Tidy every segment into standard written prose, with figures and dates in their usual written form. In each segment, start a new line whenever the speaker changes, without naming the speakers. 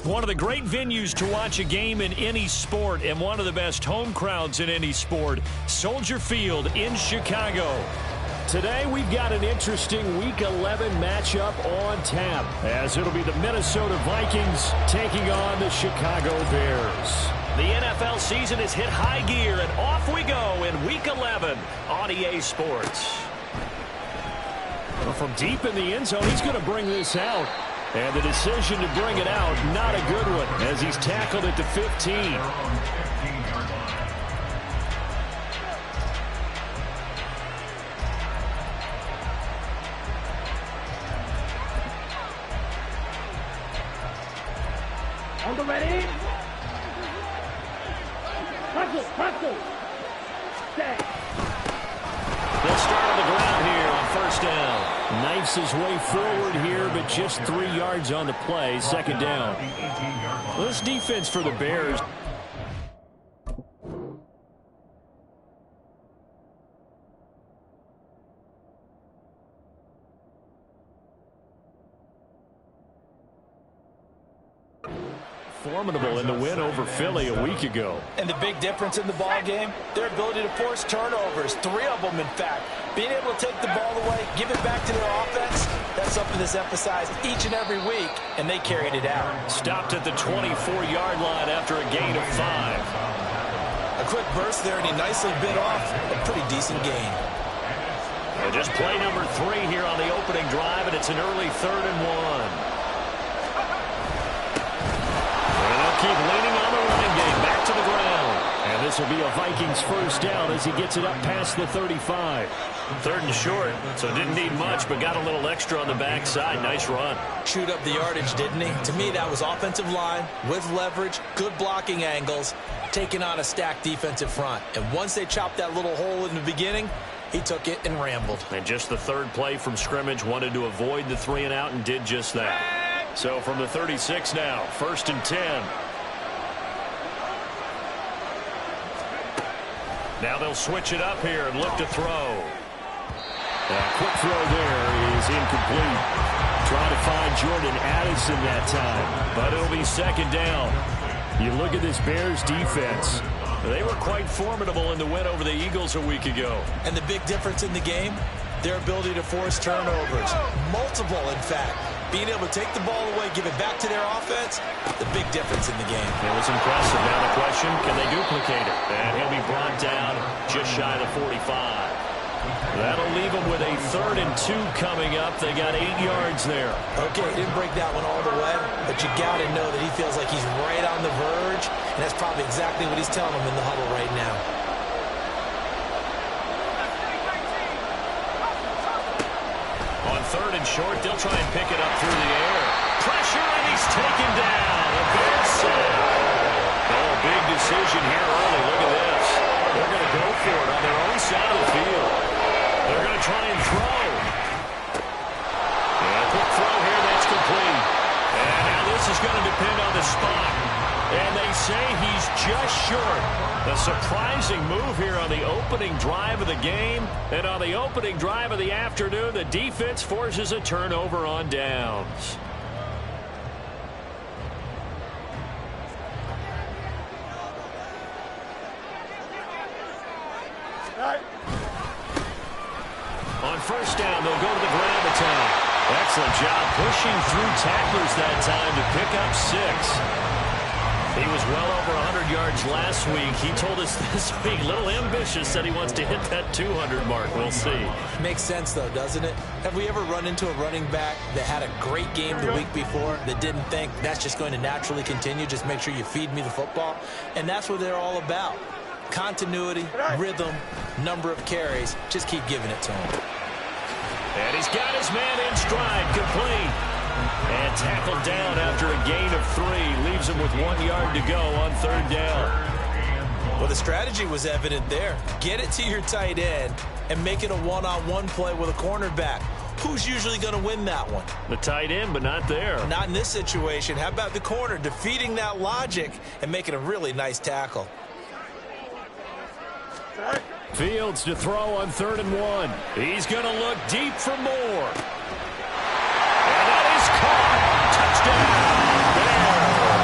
One of the great venues to watch a game in any sport and one of the best home crowds in any sport, Soldier Field in Chicago. Today we've got an interesting Week 11 matchup on tap, as it'll be the Minnesota Vikings taking on the Chicago Bears. The NFL season has hit high gear, and off we go in Week 11 on EA Sports. Well, from deep in the end zone, he's going to bring this out. And the decision to bring it out, not a good one, as he's tackled at the 15.
On the ready? Hustle. Stay.
They'll start on the ground here on first down. Knifes his way forward here, but just 3 yards on the play. Second down. Well, this defense for the Bears. Formidable in the win over Philly a week ago.
And the big difference in the ball game, their ability to force turnovers, 3 of them in fact. Being able to take the ball away, give it back to their offense, that's something that's emphasized each and every week, and they carried it out.
Stopped at the 24-yard line after a gain of 5.
A quick burst there, and he nicely bit off a pretty decent gain.
Well, just play number 3 here on the opening drive, and it's an early 3rd and 1. Keep leaning on the running game, back to the ground. And this will be a Vikings first down as he gets it up past the 35. 3rd and short, so didn't need much, but got a little extra on the backside. Nice run.
Chewed up the yardage, didn't he? To me, that was offensive line with leverage, good blocking angles, taking on a stacked defensive front. And once they chopped that little hole in the beginning, he took it and rambled.
And just the 3rd play from scrimmage, wanted to avoid the 3 and out and did just that. So from the 36 now, 1st and 10. Now they'll switch it up here and look to throw. A quick throw there is incomplete. Trying to find Jordan Addison that time, but it'll be 2nd down. You look at this Bears defense. They were quite formidable in the win over the Eagles a week ago.
And the big difference in the game, their ability to force turnovers. Multiple, in fact. Being able to take the ball away, give it back to their offense, the big difference in the game.
It was impressive. Now the question, can they duplicate it? And he'll be brought down just shy of the 45. That'll leave them with a 3rd and 2 coming up. They got 8 yards there.
Okay, didn't break that one all the way, but you got to know that he feels like he's right on the verge, and that's probably exactly what he's telling them in the huddle right now.
On 3rd and short, they'll try and pick it up through the air. Pressure, and he's taken down. A big sack. Oh, big decision here early. Look at this. They're going to go for it on their own side of the field. They're going to try and throw. And a quick throw here, that's complete. And now this is going to depend on the spot. And they say he's just short. A surprising move here on the opening drive of the game. And on the opening drive of the afternoon, the defense forces a turnover on downs. On first down, they'll go to the ground attack. Excellent job pushing through tacklers that time to pick up 6. He was well over 100 yards last week. He told us this week, a little ambitious, said he wants to hit that 200 mark. We'll see.
Makes sense, though, doesn't it? Have we ever run into a running back that had a great game the week before that didn't think that's just going to naturally continue? Just make sure you feed me the football. And that's what they're all about. Continuity, rhythm, number of carries. Just keep giving it to him.
And he's got his man in stride, complete. And tackled down after a gain of 3. Leaves him with 1 yard to go on 3rd down.
Well, the strategy was evident there. Get it to your tight end and make it a one-on-one play with a cornerback. Who's usually going to win that one?
The tight end, but not there.
Not in this situation. How about the corner defeating that logic and making a really nice tackle?
Fields to throw on 3rd and 1. He's going to look deep for more. And that is caught. Touchdown, Bears.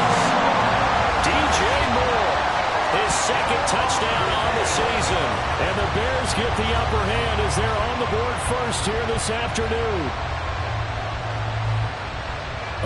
And the Bears get the upper hand as they're on the board first here this afternoon.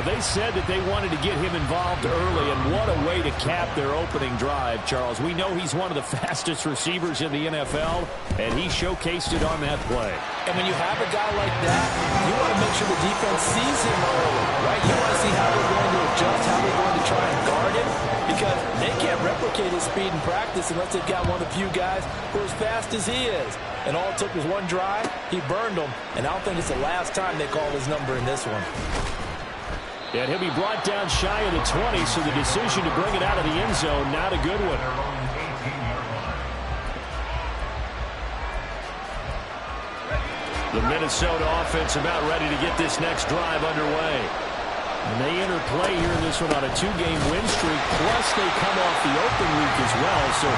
They said that they wanted to get him involved early, and what a way to cap their opening drive, Charles. We know he's one of the fastest receivers in the NFL, and he showcased it on that play.
And when you have a guy like that, you want to make sure the defense sees him early, right? You want to see how they're going to adjust, how they're going to try and guard him, because they can't replicate his speed in practice unless they've got one of the few guys who are as fast as he is. And all it took was one drive. He burned them, and I don't think it's the last time they call his number in this one.
And he'll be brought down shy of the 20, so the decision to bring it out of the end zone, not a good one. The Minnesota offense about ready to get this next drive underway. And they enter play here in this one on a 2-game win streak, plus they come off the open week as well. So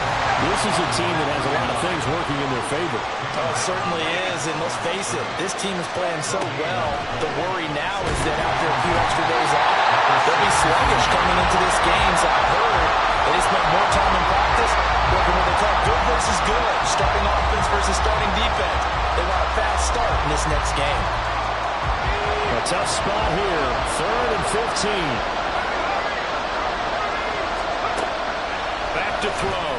this is a team that has a lot of things working in their favor.
Oh, it certainly is, and let's face it, this team is playing so well. The worry now is that after a few extra days off, they'll be sluggish coming into this game. So I've heard that they spent more time in practice working what they call good versus good, starting offense versus starting defense. They want a fast start in this next game.
A tough spot here, 3rd and 15. Back to throw.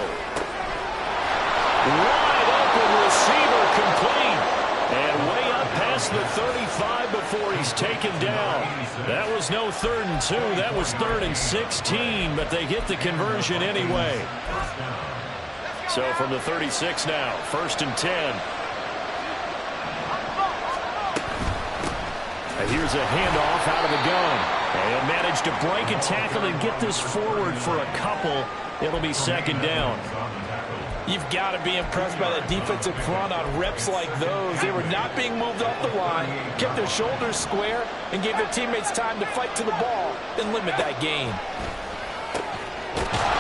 Wide open receiver complete. And way up past the 35 before he's taken down. That was no 3rd and 2. That was 3rd and 16, but they get the conversion anyway. So from the 36 now, 1st and 10. And here's a handoff out of the gun. And managed to break a tackle and get this forward for a couple. It'll be 2nd down.
You've got to be impressed by that defensive front on reps like those. They were not being moved off the line, kept their shoulders square, and gave their teammates time to fight to the ball and limit that gain.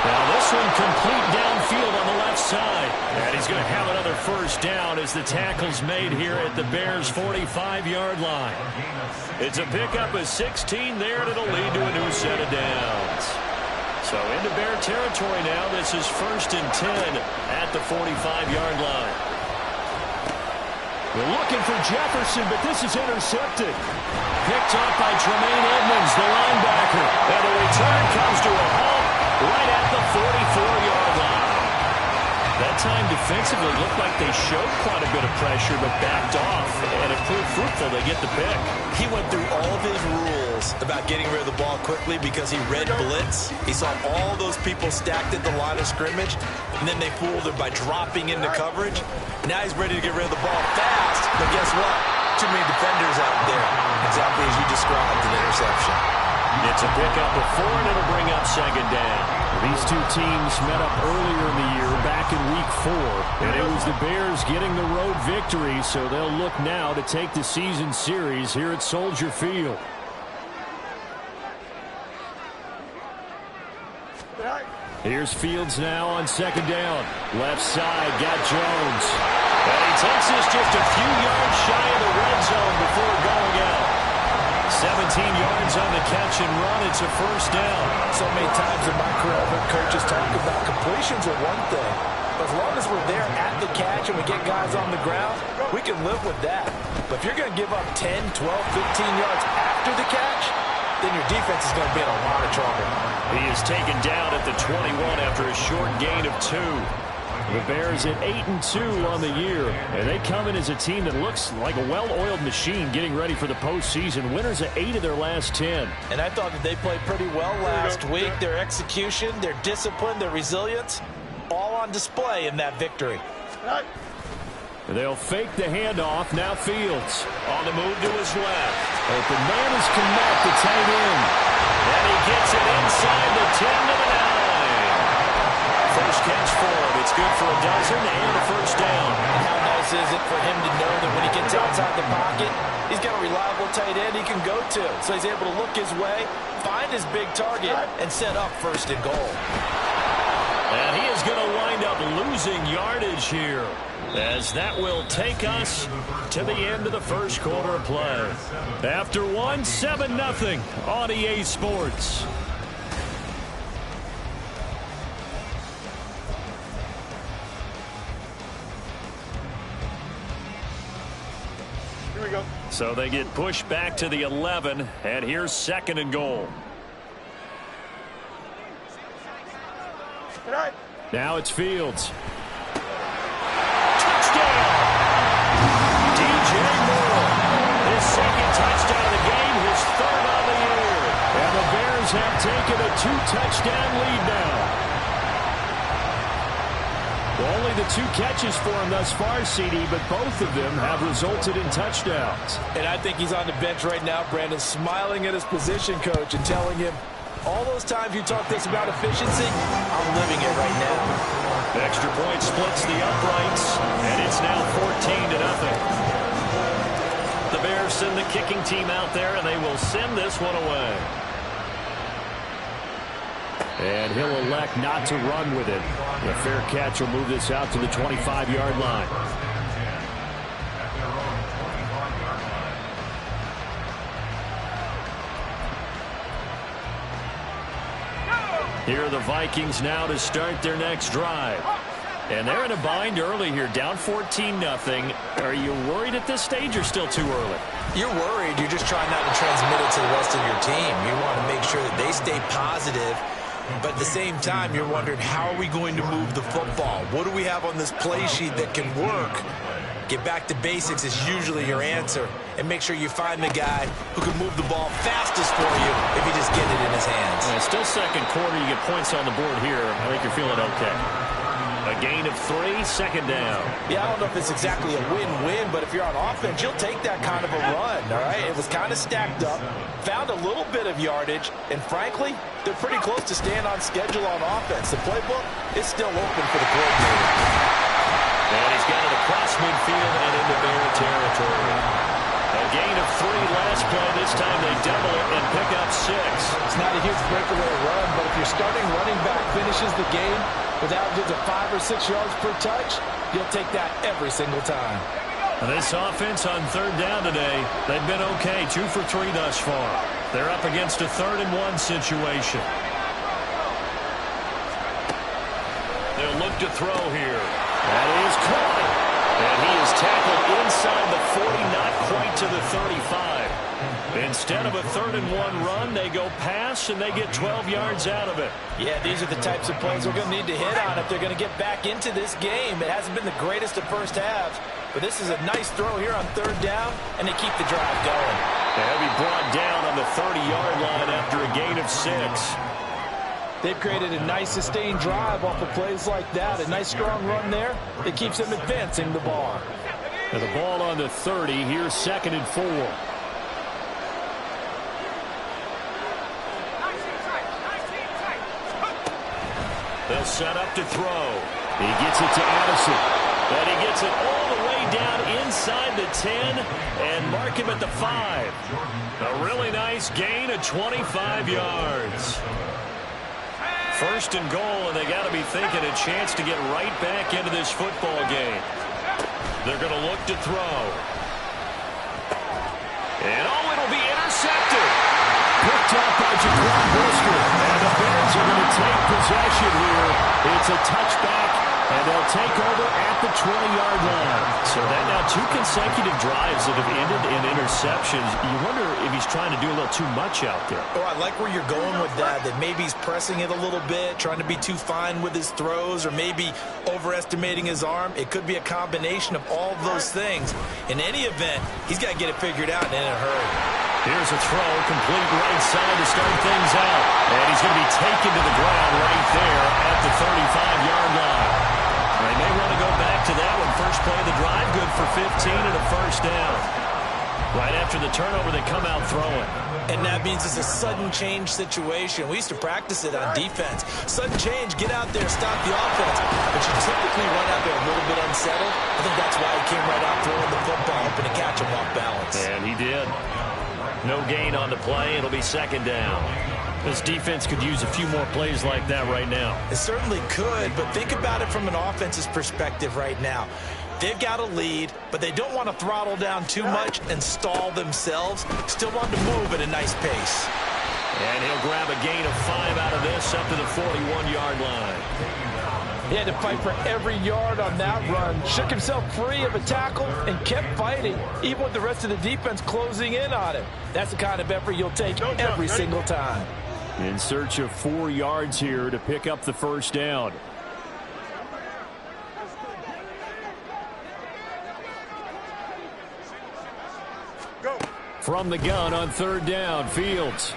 Now this one complete downfield on the left side. And he's going to have another 1st down as the tackle's made here at the Bears' 45-yard line. It's a pickup of 16 there, and it'll lead to a new set of downs. So into Bear territory now. This is 1st and 10 at the 45-yard line. We're looking for Jefferson, but this is intercepted. Picked up by Tremaine Edmonds, the linebacker. And the return comes to a halt right at the 44-yard line. That time defensively looked like they showed quite a bit of pressure, but backed off. And it proved fruitful. They get the pick.
He went through all of his rules about getting rid of the ball quickly because he read blitz. He saw all those people stacked at the line of scrimmage, and then they fooled him by dropping into coverage. Now he's ready to get rid of the ball fast, but guess what? Too many defenders out there. Exactly as you described, an interception.
It's a pickup of 4, and it'll bring up 2nd down. These two teams met up earlier in the year, back in Week 4, and it was the Bears getting the road victory, so they'll look now to take the season series here at Soldier Field. Here's Fields now on 2nd down. Left side, got Jones. And he takes this just a few yards shy of the red zone before going out. 17 yards on the catch and run. It's a 1st down.
So many times in my career, I've heard coaches talk about completions are one thing. But as long as we're there at the catch and we get guys on the ground, we can live with that. But if you're going to give up 10, 12, 15 yards after the catch, then your defense is going to be in a lot of trouble.
He is taken down at the 21 after a short gain of 2. The Bears at 8-2 on the year, and they come in as a team that looks like a well-oiled machine getting ready for the postseason. Winners of 8 of their last 10.
And I thought that they played pretty well last week. Their execution, their discipline, their resilience, all on display in that victory.
They'll fake the handoff. Now Fields on the move to his left. Open man is Kmet, the tight end. And he gets it inside the 10 to the 9. First catch for him. It's good for a dozen and a 1st down.
And how nice is it for him to know that when he gets outside the pocket, he's got a reliable tight end he can go to. So he's able to look his way, find his big target, and set up 1st and goal.
And he is going to wind up losing yardage here, as that will take us to the end of the 1st quarter of play. After 1, 7-0 on EA Sports. So they get pushed back to the 11, and here's 2nd and goal. Now it's Fields. Touchdown! DJ Moore. His 2nd touchdown of the game, his 3rd on the year. And the Bears have taken a 2-touchdown lead now. Only the 2 catches for him thus far, CD, but both of them have resulted in touchdowns.
And I think he's on the bench right now, Brandon, smiling at his position coach and telling him, all those times you talked to us about efficiency, I'm living it right now.
Extra point splits the uprights, and it's now 14-0. The Bears send the kicking team out there, and they will send this one away. And he'll elect not to run with it. The fair catch will move this out to the 25-yard line. Here are the Vikings now to start their next drive. And they're in a bind early here, down 14-0. Are you worried at this stage or still too early?
You're worried. You're just trying not to transmit it to the rest of your team. You want to make sure that they stay positive. But at the same time, you're wondering, how are we going to move the football? What do we have on this play sheet that can work? Get back to basics is usually your answer. And make sure you find the guy who can move the ball fastest for you if you just get it in his hands.
Yeah, still 2nd quarter. You get points on the board here. I think you're feeling okay. A gain of 3, 2nd down.
Yeah, I don't know if it's exactly a win-win, but if you're on offense, you'll take that kind of a run, all right? It was kind of stacked up, found a little bit of yardage, and frankly, they're pretty close to staying on schedule on offense. The playbook is still open for the coordinator.
And he's got it across midfield and into Bear territory. A gain of 3 last play. This time they double it and pick up 6.
It's not a huge breakaway run, but if your starting running back finishes the game with averages of 5 or 6 yards per touch, you'll take that every single time.
This offense on 3rd down today, they've been okay, 2 for 3 thus far. They're up against a 3rd and 1 situation. They'll look to throw here. That is caught. And he is tackled inside the 40, not quite to the 35. Instead of a 3rd and 1 run, they go pass, and they get 12 yards out of it.
Yeah, these are the types of plays we're going to need to hit on if they're going to get back into this game. It hasn't been the greatest of first halves, but this is a nice throw here on 3rd down, and they keep the drive going.
They'll be brought down on the 30-yard line after a gain of 6.
They've created a nice sustained drive off of plays like that. A nice strong run there that keeps them advancing the ball.
And the ball on the 30. Here's 2nd and 4. They'll set up to throw. He gets it to Addison. And he gets it all the way down inside the 10 and mark him at the 5. A really nice gain of 25 yards. 1st and goal, and they got to be thinking a chance to get right back into this football game. They're going to look to throw. And it'll be intercepted. Picked up by Jaquan Brisker. And the Bears are going to take possession here. It's a touchback, and they'll take over at the 20-yard line. So that now 2 consecutive drives that have ended in interceptions. You wonder if he's trying to do a little too much out there.
Oh, I like where you're going with that maybe he's pressing it a little bit, trying to be too fine with his throws, or maybe overestimating his arm. It could be a combination of all those things. In any event, he's got to get it figured out and in a hurry.
Here's a throw, complete right side to start things out. And he's going to be taken to the ground right there at the 35-yard line. They may want to go back to that one. First play of the drive, good for 15 and a 1st down. Right after the turnover, they come out throwing.
And that means it's a sudden change situation. We used to practice it on defense. Sudden change, get out there, stop the offense. But you typically run out there a little bit unsettled. I think that's why he came right out throwing the football, hoping to catch him off balance.
And he did. No gain on the play. It'll be 2nd down. This defense could use a few more plays like that right now.
It certainly could, but think about it from an offense's perspective right now. They've got a lead, but they don't want to throttle down too much and stall themselves. Still want to move at a nice pace.
And he'll grab a gain of 5 out of this up to the 41-yard line.
He had to fight for every yard on that run, shook himself free of a tackle, and kept fighting, even with the rest of the defense closing in on him. That's the kind of effort you'll take every single time.
In search of 4 yards here to pick up the first down. From the gun on 3rd down, Fields.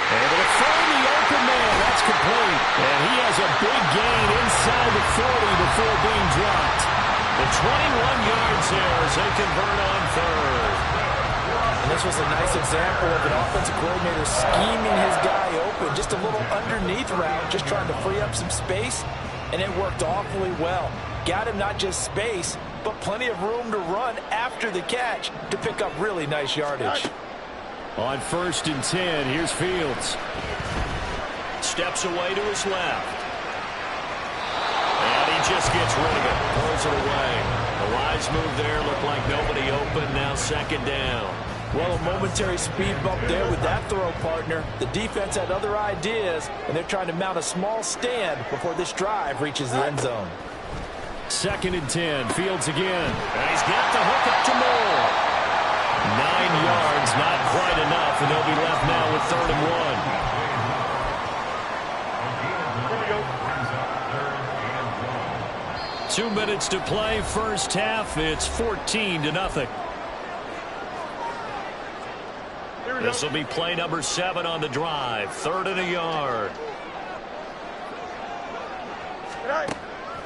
Able to find the open man. That's complete. And he has a big gain inside the 40 before being dropped. The 21 yards there as they convert on 3rd.
And this was a nice example of an offensive coordinator scheming his guy open. Just a little underneath route, just trying to free up some space. And it worked awfully well. Got him not just space, but plenty of room to run after the catch to pick up really nice yardage.
On 1st and 10, here's Fields. Steps away to his left. And he just gets rid of it. Throws it away. A wise move there. Looked like nobody open. Now 2nd down.
Well, a momentary speed bump there with that throw, partner. The defense had other ideas, and they're trying to mount a small stand before this drive reaches the end zone.
2nd and 10. Fields again. And he's got the hook up to Moore. 9 yards, not quite enough, and they'll be left now with 3rd and 1. 2 minutes to play, first half. It's 14-0. This will be play number 7 on the drive. 3rd and a yard.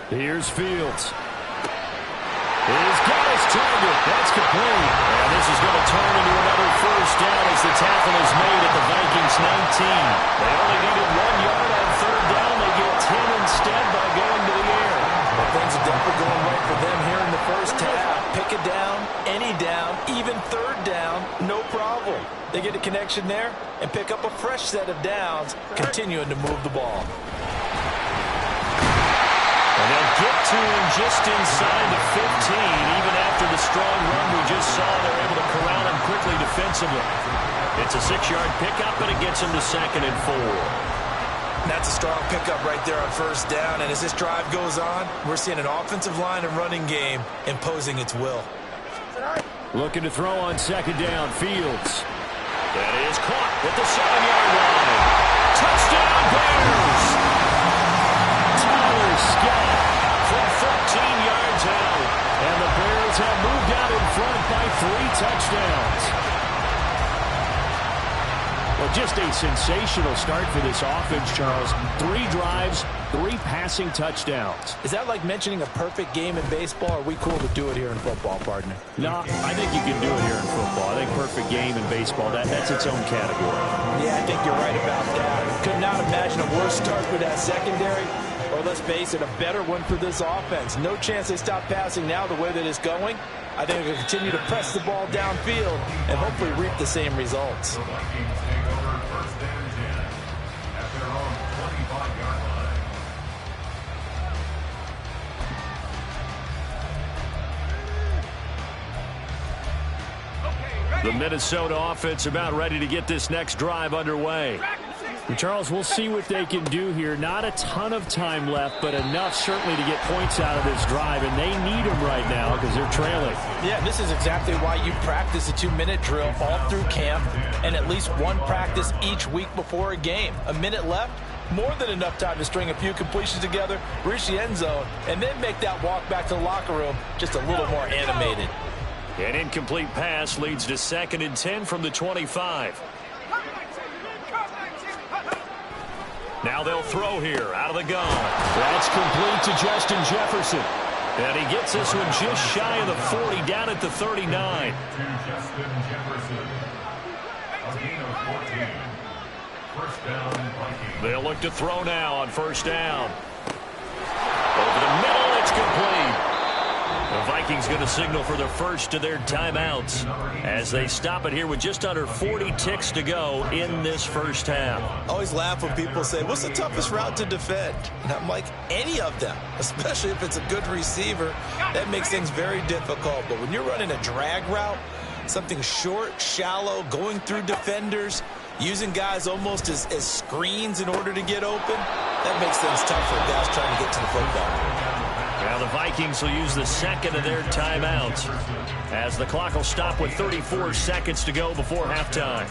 Here's Fields. He's got his target. That's complete. And this is going to turn into another first down as the tackle is made at the Vikings 19. They only needed 1 yard on 3rd down. They get 10 instead by going to the air.
Well, things are definitely going right for them here in the first half. Pick a down, any down, even 3rd down, no problem. They get a connection there and pick up a fresh set of downs, continuing to move the ball.
And they'll get to him just inside the 15. Even after the strong run we just saw, they're able to corral him quickly defensively. It's a 6-yard pickup, and it gets him to 2nd and 4.
That's a strong pickup right there on 1st down. And as this drive goes on, we're seeing an offensive line and running game imposing its will.
Looking to throw on 2nd down, Fields. That is caught at the 7-yard line. Touchdown, Bears! Tyler Scott from 14 yards out. And the Bears have moved out in front by 3 touchdowns. Well, just a sensational start for this offense, Charles. 3 drives, 3 passing touchdowns.
Is that like mentioning a perfect game in baseball, or are we cool to do it here in football, partner?
No, I think you can do it here in football. I think perfect game in baseball, that's its own category.
Yeah, I think you're right about that. Could not imagine a worse start for that secondary, or let's face it, a better one for this offense. No chance they stop passing now the way that it's going. I think they'll continue to press the ball downfield and hopefully reap the same results.
The Minnesota offense about ready to get this next drive underway. And Charles, we'll see what they can do here. Not a ton of time left, but enough certainly to get points out of this drive, and they need them right now because they're trailing.
Yeah, this is exactly why you practice a 2-minute drill all through camp and at least one practice each week before a game. A minute left, more than enough time to string a few completions together, reach the end zone, and then make that walk back to the locker room just a little more animated.
An incomplete pass leads to 2nd and 10 from the 25. Now they'll throw here out of the gun. That's complete to Justin Jefferson. And he gets this one just shy of the 40, down at the 39. They'll look to throw now on 1st down. Over the middle, it's complete. The Vikings going to signal for the first of their timeouts as they stop it here with just under 40 ticks to go in this first half.
I always laugh when people say, what's the toughest route to defend? And I'm like, any of them, especially if it's a good receiver. That makes things very difficult. But when you're running a drag route, something short, shallow, going through defenders, using guys almost as screens in order to get open, That makes things tough for guys trying to get to the football.
Now the Vikings will use the second of their timeouts as the clock will stop with 34 seconds to go before halftime.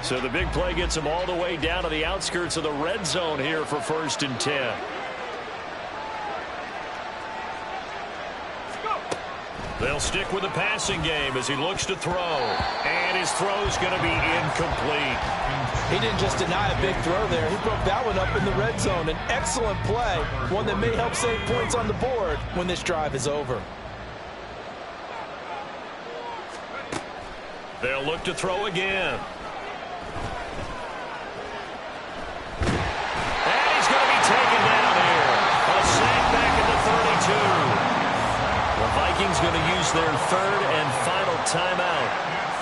So the big play gets them all the way down to the outskirts of the red zone here for 1st and 10. They'll stick with the passing game as he looks to throw. And his throw's going to be incomplete.
He didn't just deny a big throw there. He broke that one up in the red zone. An excellent play. One that may help save points on the board when this drive is over.
They'll look to throw again. And he's going to be taken down here. A sack back at the 32. The Vikings going to use their third and final timeout.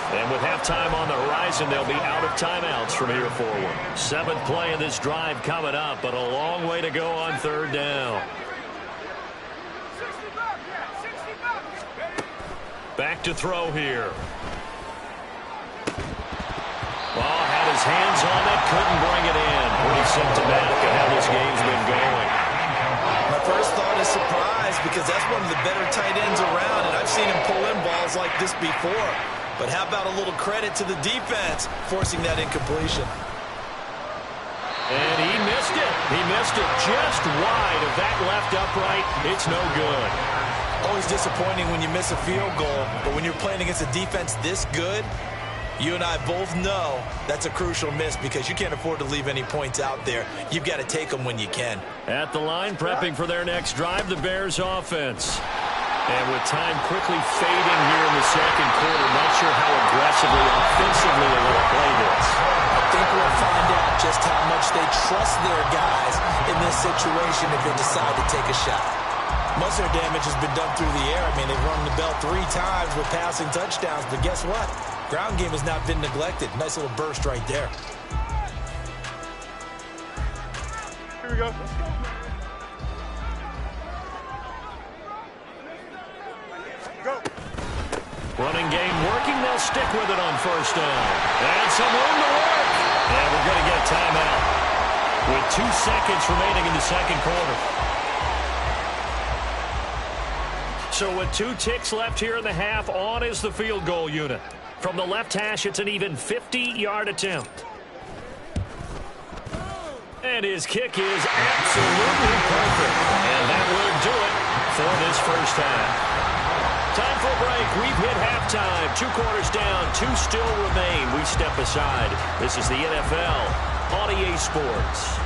And with halftime on the horizon, they'll be out of timeouts from here forward. 7th play of this drive coming up, but a long way to go on 3rd down. Back to throw here. Well, had his hands on it, couldn't bring it in. Pretty symptomatic of how this game's been going.
My first thought is surprise, because that's one of the better tight ends around, and I've seen him pull in balls like this before. But how about a little credit to the defense forcing that incompletion?
And he missed it. He missed it just wide of that left upright. It's no good.
Always disappointing when you miss a field goal, but when you're playing against a defense this good, you and I both know that's a crucial miss because you can't afford to leave any points out there. You've got to take them when you can.
At the line, prepping for their next drive, the Bears offense. And with time quickly fading here in the second quarter, not sure how aggressively, offensively they will play this.
I think we'll find out just how much they trust their guys in this situation if they decide to take a shot. Most of their damage has been done through the air. I mean, they've rung the bell 3 times with passing touchdowns, but guess what? Ground game has not been neglected. Nice little burst right there.
Here we go. Go.
Running game working. They'll stick with it on 1st down. And some room to work. And we're going to get a timeout with 2 seconds remaining in the second quarter. So with 2 ticks left here in the half, on is the field goal unit. From the left hash, it's an even 50-yard attempt. And his kick is absolutely perfect. And that will do it for this first half. Time for a break. We've hit halftime. 2 quarters down, 2 still remain. We step aside. This is the NFL on EA Sports.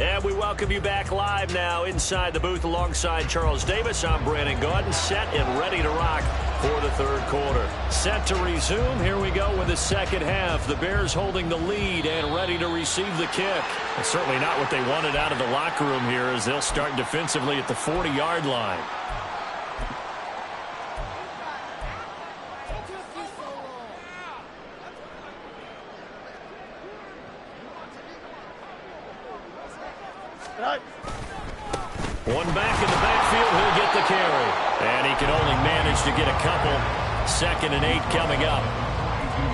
And we welcome you back live now inside the booth alongside Charles Davis. I'm Brandon Gaudin, set and ready to rock for the 3rd quarter. Set to resume. Here we go with the second half. The Bears holding the lead and ready to receive the kick. It's certainly not what they wanted out of the locker room here as they'll start defensively at the 40-yard line. One back in the backfield, he'll get the carry. And he can only manage to get a couple. 2nd and 8 coming up.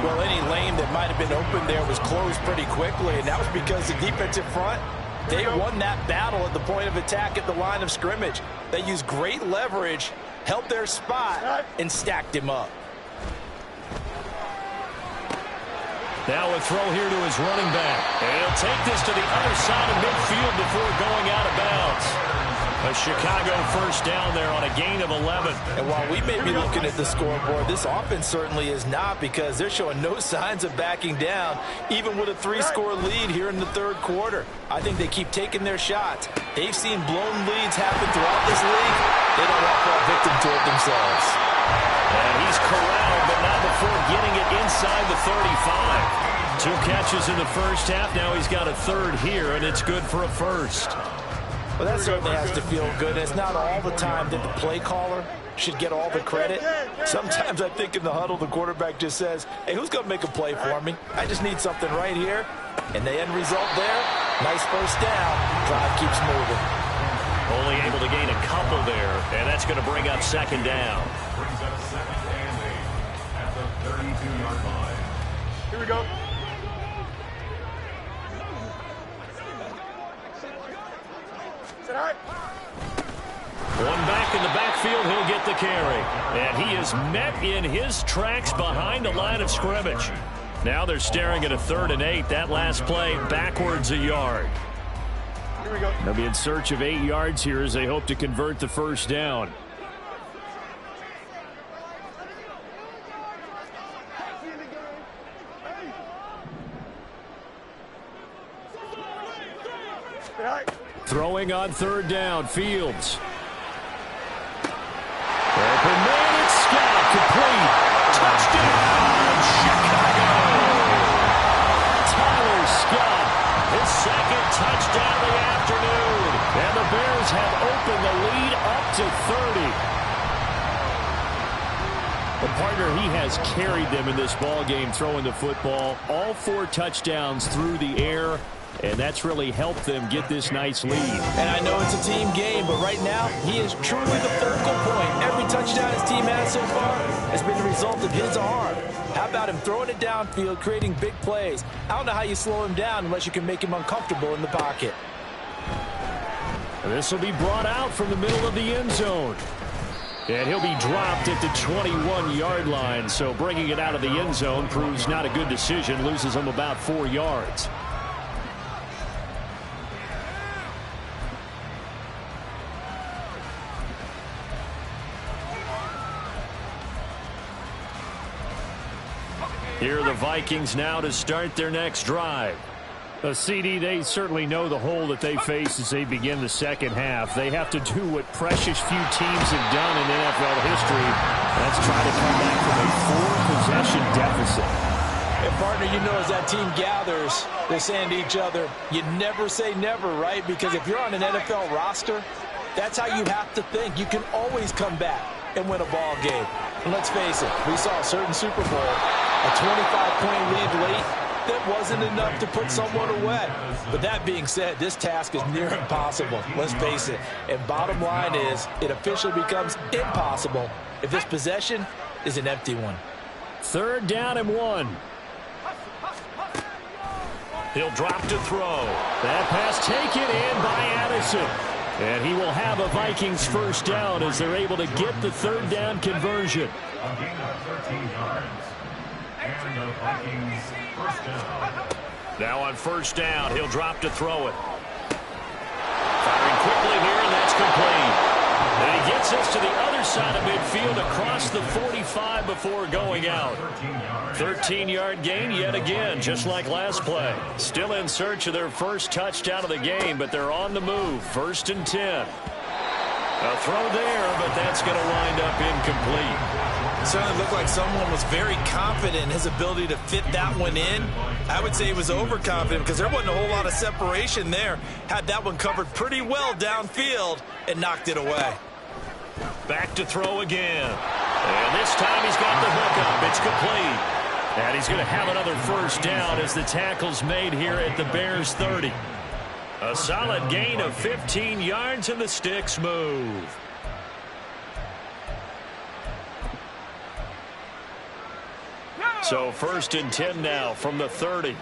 Well, any lane that might have been open there was closed pretty quickly, and that was because the defensive front, they won that battle at the point of attack at the line of scrimmage. They used great leverage, held their spot, and stacked him up.
Now a throw here to his running back. And he'll take this to the other side of midfield before going out of bounds. A Chicago first down there on a gain of 11.
And while we may be looking at the scoreboard, this offense certainly is not, because they're showing no signs of backing down, even with a 3-score lead here in the 3rd quarter. I think they keep taking their shots. They've seen blown leads happen throughout this league. They don't want to fall victim to it themselves.
And he's corralled, but not before getting it inside the 35. 2 catches in the first half. Now he's got a 3rd here, and it's good for a 1st.
Well, that certainly has to feel good. It's not all the time that the play caller should get all the credit. Sometimes I think in the huddle, the quarterback just says, hey, who's going to make a play for me? I just need something right here. And the end result there, nice first down. Drive keeps moving.
Only able to gain a couple there, and that's going to bring up second down.
Brings up second and 8 at the 32-yard line.
Here we go. Sit high.
One back in the backfield, he'll get the carry. And he is met in his tracks behind the line of scrimmage. Now they're staring at a 3rd and 8. That last play backwards a yard.
Here we go.
They'll be in search of 8 yards here as they hope to convert the first down.
Sit high.
Throwing on 3rd down, Fields. Open man, it's Scott, complete. Touchdown, Chicago! Tyler Scott, his 2nd touchdown of the afternoon. And the Bears have opened the lead up to 30. The partner, he has carried them in this ball game throwing the football. All 4 touchdowns through the air. And that's really helped them get this nice lead.
And I know it's a team game, but right now, he is truly the focal point. Every touchdown his team has so far has been the result of his arm. How about him throwing it downfield, creating big plays? I don't know how you slow him down unless you can make him uncomfortable in the pocket.
This will be brought out from the middle of the end zone. And he'll be dropped at the 21-yard line. So bringing it out of the end zone proves not a good decision. Loses him about 4 yards. Here are the Vikings now to start their next drive. CD, they certainly know the hole that they face as they begin the second half. They have to do what precious few teams have done in NFL history. That's try to come back from a 4-possession deficit.
And partner, you know, as that team gathers, they're saying to each other, you never say never, right? Because if you're on an NFL roster, that's how you have to think. You can always come back and win a ball game. And let's face it, we saw a certain Super Bowl, a 25-point lead late, that wasn't enough to put someone away. But that being said, this task is near impossible. Let's face it. And bottom line is, it officially becomes impossible if this possession is an empty one.
3rd down and 1. He'll drop to throw. That pass taken in by Addison. And he will have a Vikings first down as they're able to get the 3rd down conversion.
A gain of 13 yards. And the Vikings first down.
Now on first down, he'll drop to throw it. Firing quickly here, and that's complete. And he gets us to the other side of midfield across the 45 before going out. 13-yard gain yet again, just like last play. Still in search of their first touchdown of the game, but they're on the move. 1st and 10. A throw there, but that's going to wind up incomplete.
It certainly looked like someone was very confident in his ability to fit that one in. I would say he was overconfident because there wasn't a whole lot of separation there. Had that one covered pretty well downfield and knocked it away.
Back to throw again. And this time he's got the hook up. It's complete. And he's going to have another first down as the tackle's made here at the Bears 30. A solid gain of 15 yards and the sticks move. So 1st and 10 now from the 30.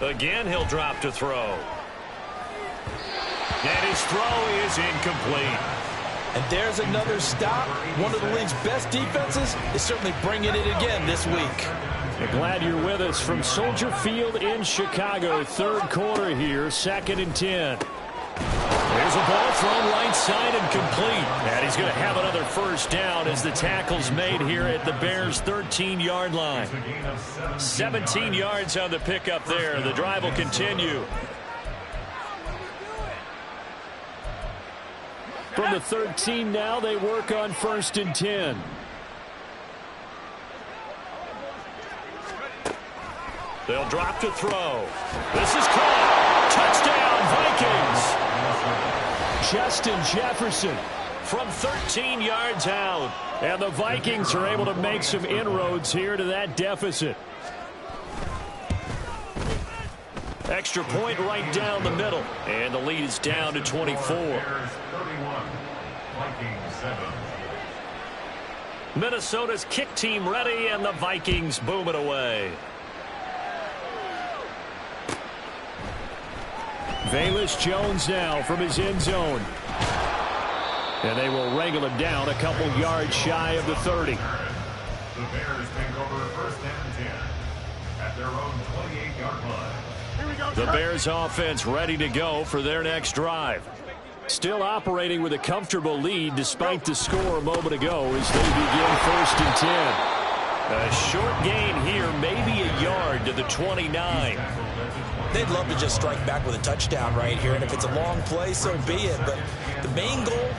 Again, he'll drop to throw. And his throw is incomplete.
And there's another stop. One of the league's best defenses is certainly bringing it again this week.
Glad you're with us from Soldier Field in Chicago. 3rd quarter here, 2nd and 10. There's a ball thrown right side and complete. And he's going to have another first down as the tackle's made here at the Bears' 13-yard line. 17 yards on the pickup there. The drive will continue. From the 13 now, they work on 1st and 10. They'll drop to throw. This is caught. Touchdown, Vikings. Justin Jefferson from 13 yards out. And the Vikings are able to make some inroads here to that deficit. Extra point right down the middle. And the lead is down to 24.
31, Vikings 7.
Minnesota's kick team ready, and the Vikings boom it away. Velus Jones now from his end zone. And they will wrangle him down a couple yards shy of the 30.
The Bears take over first and 10 at their own 28-yard line.
The Bears offense ready to go for their next drive. Still operating with a comfortable lead despite the score a moment ago as they begin first and 10. A short gain here, maybe a yard to the 29.
They'd love to just strike back with a touchdown right here, and if it's a long play, so be it. But the main goal,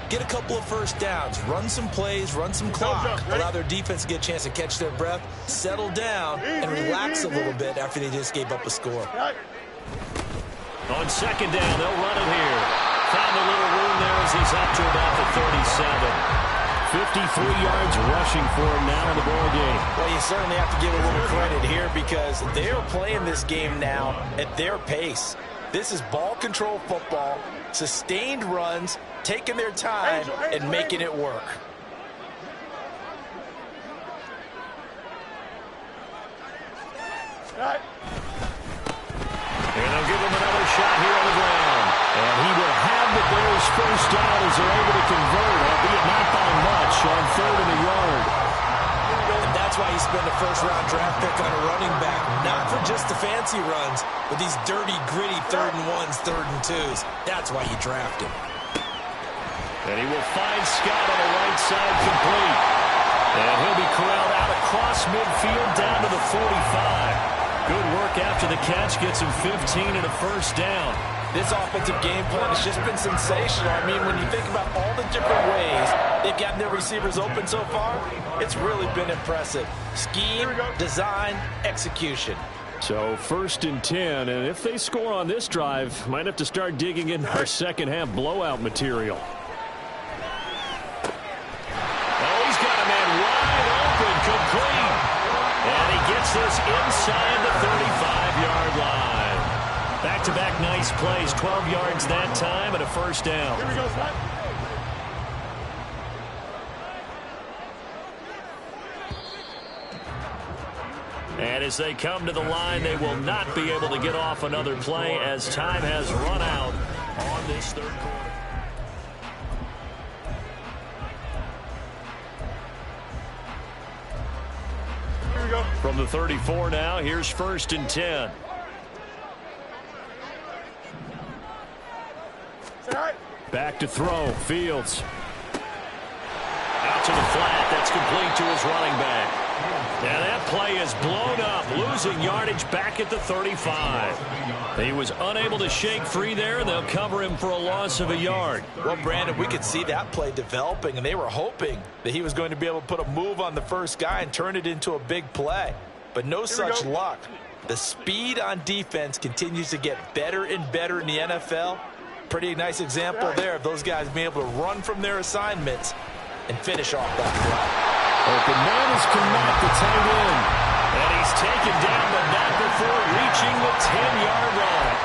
get a couple of first downs, run some plays, run some clock, allow their defense to get a chance to catch their breath, settle down, and relax a little bit after they just gave up a score.
On second down, they'll run it here. Found a little room there as he's up to about the 37. 53 yards rushing for him now in the ball game.
Well, you certainly have to give a little credit here because they're playing this game now at their pace. This is ball control football, sustained runs, taking their time and making it work.
And they'll give him another shot here on the ground. And he will have the Bears first down as they're able to convert, albeit not by much, on third and a yard.
And that's why you spend a first-round draft pick on a running back, not for just the fancy runs, but these dirty, gritty third and ones, third and twos. That's why you draft him.
And he will find Scott on the right side complete. And he'll be corralled out across midfield down to the 45. Good work after the catch, gets him 15 and a first down.
This offensive game plan has just been sensational. I mean, when you think about all the different ways they've gotten their receivers open so far, it's really been impressive. Scheme, design, execution.
So first and 10, and if they score on this drive, might have to start digging in our second half blowout material. Oh, he's got a man wide open, complete. And he gets this inside the 35-yard line. Back-to-back nice plays, 12 yards that time and a first down.
Here we go, Scott.
And as they come to the line, they will not be able to get off another play as time has run out on this third quarter.
Here we go.
From the 34 now, here's first and 10.
Say hi.
Back to throw, Fields. Out to the flat, that's complete to his running back. And that play is blown up, losing yardage back at the 35. He was unable to shake free there, and they'll cover him for a loss of a yard.
Well, Brandon, we could see that play developing, and they were hoping that he was going to be able to put a move on the first guy and turn it into a big play. But no such luck. The speed on defense continues to get better and better in the NFL. Pretty nice example there of those guys being able to run from their assignments and finish off that play.
Open man has come back the tight end. And he's taken down, but not before reaching the 10-yard line.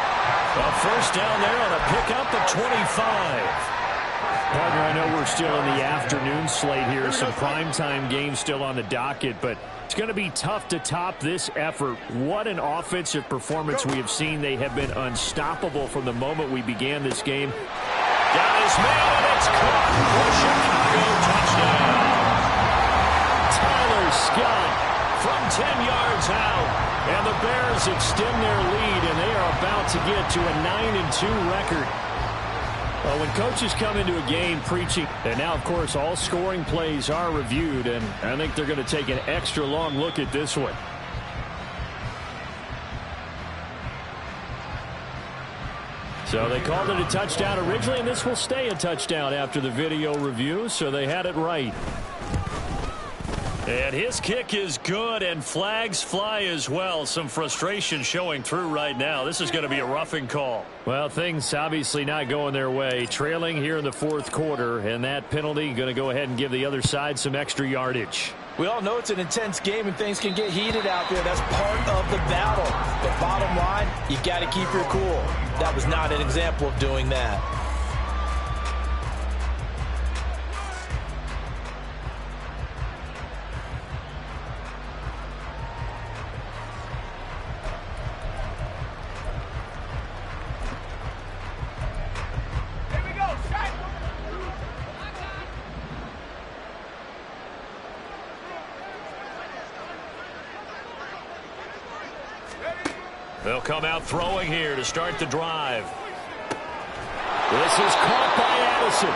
A first down there on a pickup at 25. Partner, I know we're still in the afternoon slate here. Some primetime games still on the docket, but it's going to be tough to top this effort. What an offensive performance we have seen. They have been unstoppable from the moment we began this game. Down his man, and it's caught for Chicago touchdown. Tyler Scott from 10 yards out. And the Bears extend their lead, and they are about to get to a 9-2 record. Well, when coaches come into a game preaching, and now, of course, all scoring plays are reviewed, and I think they're going to take an extra long look at this one. So they called it a touchdown originally, and this will stay a touchdown after the video review, so they had it right. And his kick is good, and flags fly as well. Some frustration showing through right now. This is going to be a roughing call. Well, things obviously not going their way. Trailing here in the fourth quarter, and that penalty going to go ahead and give the other side some extra yardage.
We all know it's an intense game and things can get heated out there. That's part of the battle. But bottom line, you got to keep your cool. That was not an example of doing that.
They'll come out throwing here to start the drive. This is caught by Addison.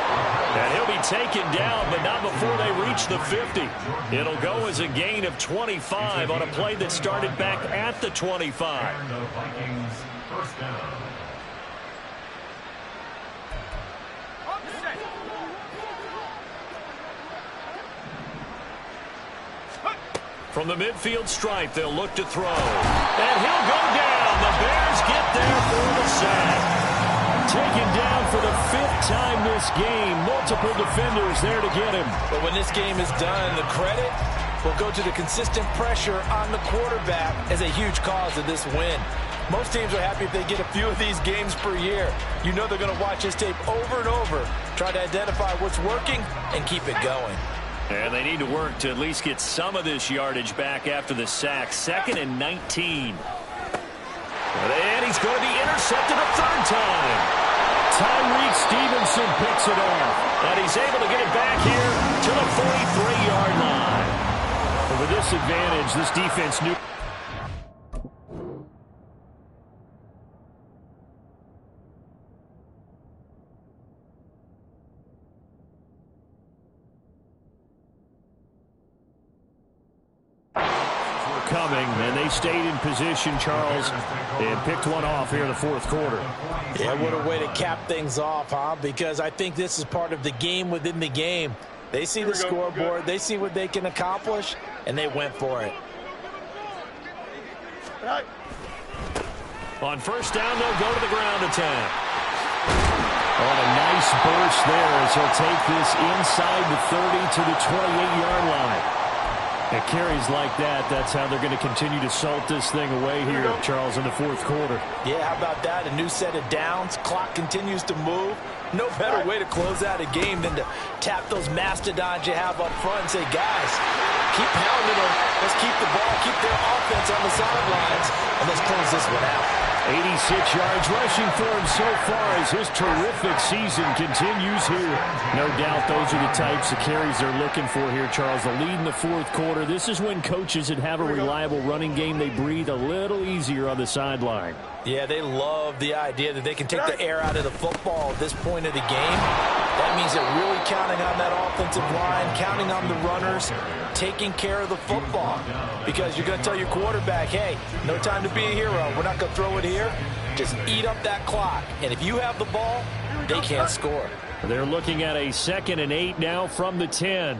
And he'll be taken down, but not before they reach the 50. It'll go as a gain of 25 on a play that started back at the 25.
And the Vikings first down.
From the midfield stripe, they'll look to throw. And he'll go down. The Bears get there for the sack. Taken down for the 5th time this game. Multiple defenders there to get him.
But when this game is done, the credit will go to the consistent pressure on the quarterback as a huge cause of this win. Most teams are happy if they get a few of these games per year. You know they're going to watch this tape over and over, try to identify what's working and keep it going.
And they need to work to at least get some of this yardage back after the sack. 2nd and 19. And he's going to be intercepted a 3rd time. Tyreek Stevenson picks it off. And he's able to get it back here to the 43-yard line. And with this advantage, this defense knew. Coming, and they stayed in position, Charles, and picked one off here in the 4th quarter.
Yeah, what a way to cap things off, huh? Because I think this is part of the game within the game. They see the scoreboard, they see what they can accomplish, and they went for it.
On 1st down, they'll go to the ground attack. On a nice burst there as he'll take this inside the 30 to the 28-yard line. At carries like that, that's how they're going to continue to salt this thing away here, Charles, in the 4th quarter.
Yeah, how about that? A new set of downs. Clock continues to move. No better way to close out a game than to tap those mastodons you have up front and say, guys, keep pounding them. Let's keep the ball, keep their offense on the sidelines, and let's close this one out.
86 yards rushing for him so far as his terrific season continues here. No doubt those are the types of carries they're looking for here, Charles. The lead in the 4th quarter. This is when coaches that have a reliable running game, they breathe a little easier on the sideline.
Yeah, they love the idea that they can take the air out of the football at this point of the game. That means they're really counting on that offensive line, counting on the runners, taking care of the football. Because you're going to tell your quarterback, hey, no time to be a hero. We're not going to throw it here. Just eat up that clock. And if you have the ball, they can't score.
They're looking at a 2nd and 8 now from the 10.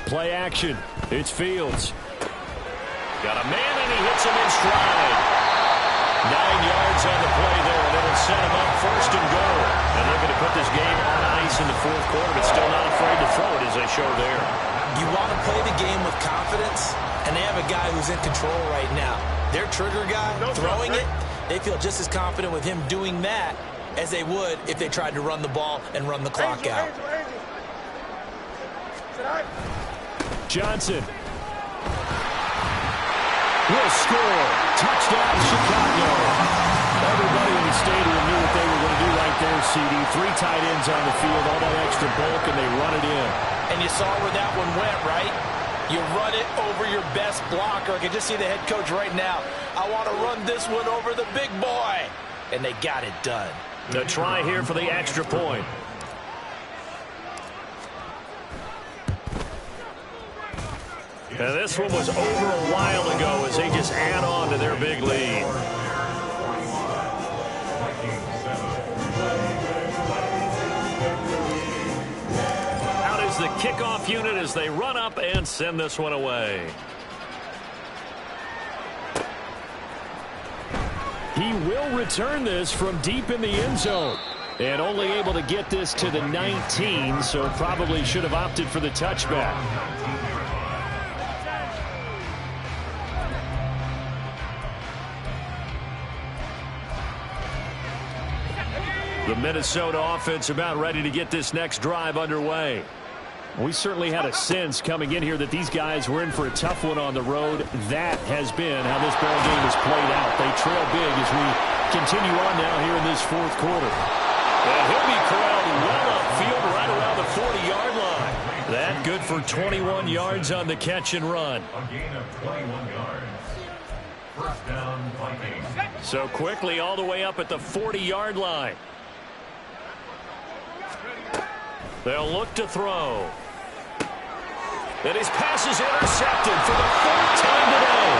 Play action. It's Fields. Got a man, and he hits him in stride. 9 yards on the play there, and it'll set him up 1st and goal. And they're going to put this game on ice in the 4th quarter, but still not afraid to throw it as they show there.
You want to play the game with confidence, and they have a guy who's in control right now. Their trigger guy throwing it, they feel just as confident with him doing that as they would if they tried to run the ball and run the clock out.
Johnson will score. Touchdown, Chicago. Everybody in the stadium knew what they were going to do right there, CD. 3 tight ends on the field, all that extra bulk, and they run it in.
And you saw where that one went, right? You run it over your best blocker. I can just see the head coach right now. I want to run this one over the big boy. And they got it done.
The try here for the extra point. And this one was over a while ago as they just add on to their big lead. Out is the kickoff unit as they run up and send this one away. He will return this from deep in the end zone. And only able to get this to the 19, so probably should have opted for the touchback. The Minnesota offense about ready to get this next drive underway. We certainly had a sense coming in here that these guys were in for a tough one on the road. That has been how this ball game has played out. They trail big as we continue on now here in this fourth quarter. And he'll be corralled well upfield right around the 40-yard line. That good for 21 yards on the catch and run.
A gain of 21 yards. First down, Vikings.
So quickly all the way up at the 40-yard line. They'll look to throw. And his pass is intercepted for the fourth time today.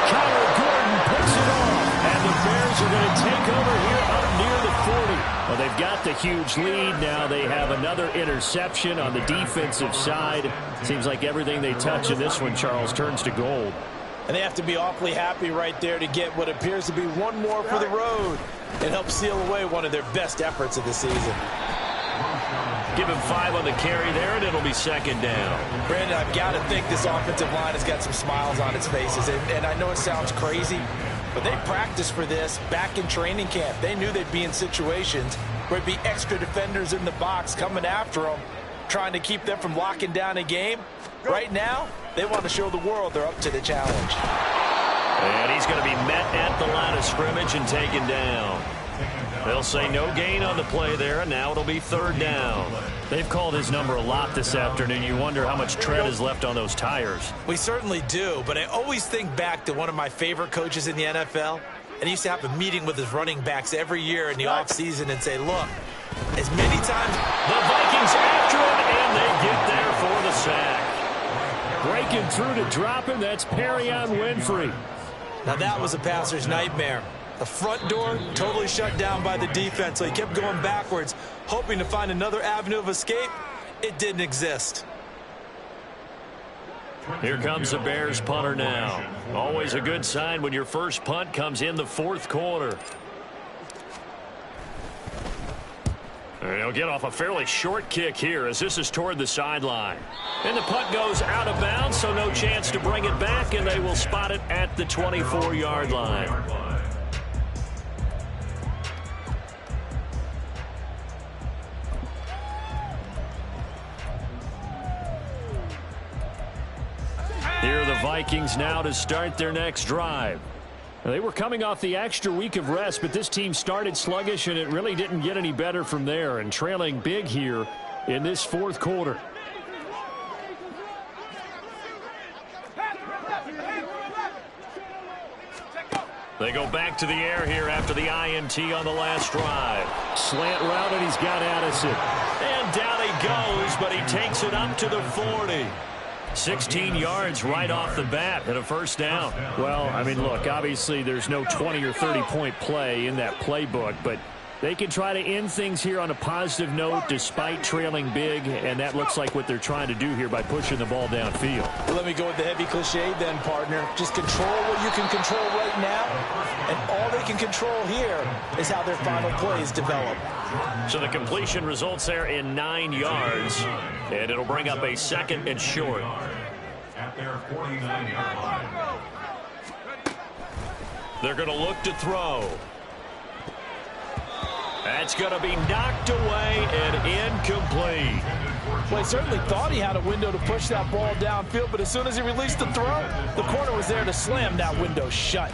Kyler Gordon picks it off. And the Bears are going to take over here up near the 40. Well, they've got the huge lead. Now they have another interception on the defensive side. Seems like everything they touch in this one, Charles, turns to gold.
And they have to be awfully happy right there to get what appears to be one more for the road. It helps seal away one of their best efforts of the season.
Give him 5 on the carry there, and it'll be second down.
Brandon, I've got to think this offensive line has got some smiles on its faces. And I know it sounds crazy, but they practiced for this back in training camp. They knew they'd be in situations where there'd be extra defenders in the box coming after them, trying to keep them from locking down a game. Right now, they want to show the world they're up to the challenge.
And he's going to be met at the line of scrimmage and taken down. They'll say no gain on the play there, and now it'll be third down. They've called his number a lot this afternoon. You wonder how much tread is left on those tires.
We certainly do, but I always think back to one of my favorite coaches in the NFL, and he used to have a meeting with his running backs every year in the offseason and say, look, as many times
the Vikings after him, and they get there for the sack. Breaking through to drop him, that's Perrion Winfrey.
Now that was a passer's nightmare. The front door totally shut down by the defense, so he kept going backwards, hoping to find another avenue of escape. It didn't exist.
Here comes the Bears punter now. Always a good sign when your first punt comes in the fourth quarter. And he'll get off a fairly short kick here as this is toward the sideline. And the punt goes out of bounds, so no chance to bring it back, and they will spot it at the 24-yard line. Here are the Vikings now to start their next drive. Now, they were coming off the extra week of rest, but this team started sluggish, and it really didn't get any better from there, and trailing big here in this fourth quarter. They go back to the air here after the INT on the last drive. Slant route, and he's got Addison. And down he goes, but he takes it up to the 40. 16 yards right off the bat and a first down. Well, I mean, look, obviously there's no 20 or 30-point play in that playbook, but they can try to end things here on a positive note despite trailing big, and that looks like what they're trying to do here by pushing the ball downfield.
Well, let me go with the heavy cliche then, partner. Just control what you can control right now, and all they can control here is how their final plays develop.
So the completion results there in 9 yards, and it'll bring up a second and short.
At their 49-yard line.
They're going to look to throw. That's going to be knocked away and incomplete.
Well, he certainly thought he had a window to push that ball downfield, but as soon as he released the throw, the corner was there to slam that window shut.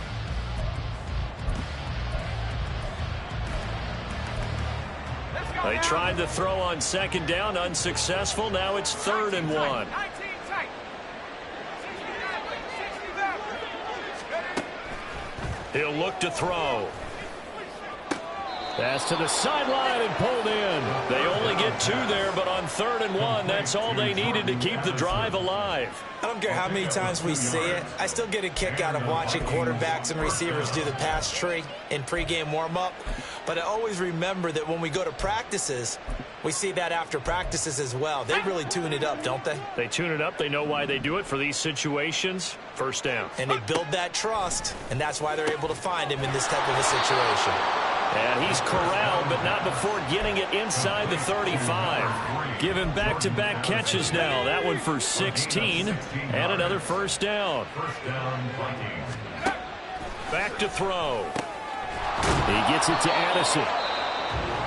They tried to throw on second down, unsuccessful. Now it's 3rd and 1. He'll look to throw. Pass to the sideline and pulled in. They only get 2 there, but on 3rd and 1, that's all they needed to keep the drive alive.
I don't care how many times we see it. I still get a kick out of watching quarterbacks and receivers do the pass tree in pregame warm-up. But I always remember that when we go to practices, we see that after practices as well. They really tune it up, don't they?
They tune it up. They know why they do it for these situations. First down.
And they build that trust, and that's why they're able to find him in this type of a situation.
And he's corralled, but not before getting it inside the 35. Giving back-to-back catches now. That one for 16, and another first down. Back to throw. He gets it to Addison.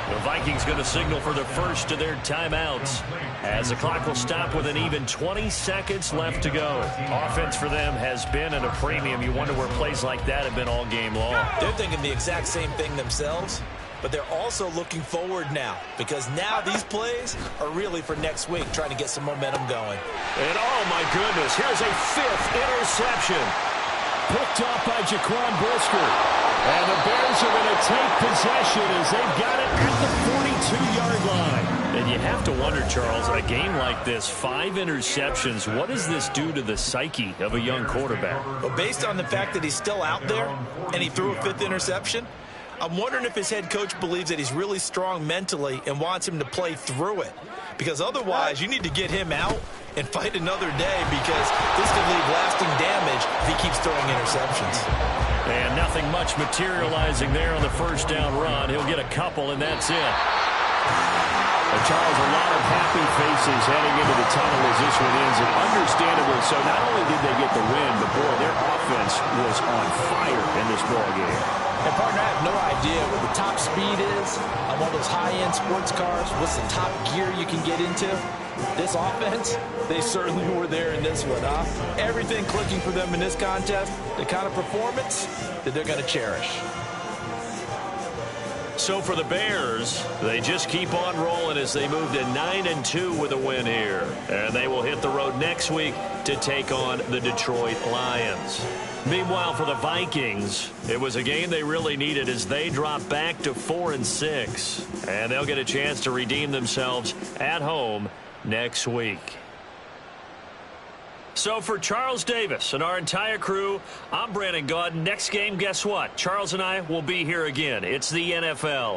The Vikings going to signal for the first of their timeouts as the clock will stop with an even 20 seconds left to go. Offense for them has been at a premium. You wonder where plays like that have been all game long.
They're thinking the exact same thing themselves, but they're also looking forward now because now these plays are really for next week, trying to get some momentum going.
And oh my goodness, here's a 5th interception. Picked off by Jaquan Brisker. And the Bears are going to take possession as they've got it at the 42-yard line. And you have to wonder, Charles, a game like this, 5 interceptions, what does this do to the psyche of a young quarterback?
Well, based on the fact that he's still out there and he threw a 5th interception, I'm wondering if his head coach believes that he's really strong mentally and wants him to play through it. Because otherwise, you need to get him out and fight another day because this could leave lasting damage if he keeps throwing interceptions.
And nothing much materializing there on the first down run. He'll get a couple, and that's it. And Charles, a lot of happy faces heading into the tunnel as this one ends, and understandably so. Not only did they get the win, but boy, their offense was on fire in this ball game.
And partner, I have no idea what the top speed is on one of those high-end sports cars. What's the top gear you can get into? This offense, they certainly were there in this one, huh? Everything clicking for them in this contest, the kind of performance that they're going to cherish.
So for the Bears, they just keep on rolling as they move to 9-2 with a win here. And they will hit the road next week to take on the Detroit Lions. Meanwhile, for the Vikings, it was a game they really needed as they drop back to 4-6. And they'll get a chance to redeem themselves at home next week. So for Charles Davis and our entire crew, I'm Brandon Gaudin. Next game, guess what? Charles and I will be here again. It's the NFL.